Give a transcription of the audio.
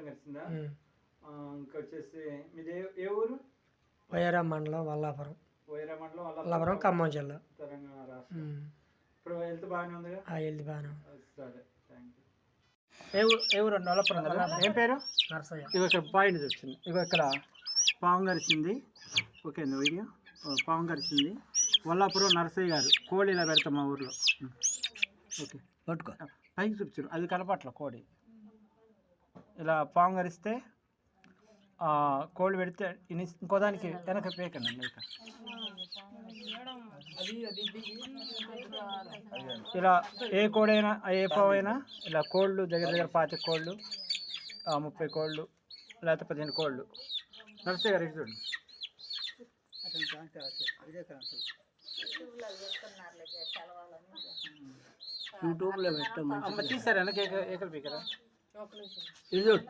కరిసిందా? ఇంకొచ్చేసి మీది ఏ ఊరు? వైరా మండలం వల్లాపురం. వైరా మండలం వల్లాపురం ఖమ్మం జిల్లా, తెలంగాణ రాష్ట్రం. ఇప్పుడు హెల్త్ బాగానే ఉందిగా? హెల్త్ బాగానే. సరే, థ్యాంక్ యూ. ఏ ఊరు అండి? వల్లపురం కదా. ఏం పేరు? నర్సయ్య. ఇగో ఇక్కడ పాయింట్ వచ్చింది. ఇగో ఇక్కడ పాము కరిచింది. ఓకే అండి, వీడియో పాము కరిచింది. వల్లాపురం నర్సయ్య గారు. కోడి ఇలా పెడతాం మా ఊర్లో. ఓకే, పట్టుకో. పైకి చూపించారు, అది కనపట్ల కోడి. ఇలా పాము కరిస్తే కోళ్ళు పెడితే ఇంకో దానికి వెనక పేకండి ఇక. ఇలా ఏ కోడైనా ఏ పావు అయినా ఇలా కోళ్ళు దగ్గర 25 కోళ్ళు, 30 కోళ్ళు, లేకపోతే 15 కోళ్ళు. నర్సయ్య గారు చూడండి. యూట్యూబ్లో పెట్టాం. అమ్మ తీసారా వెనక ఏకలు పీకరా? ఇది చూడు.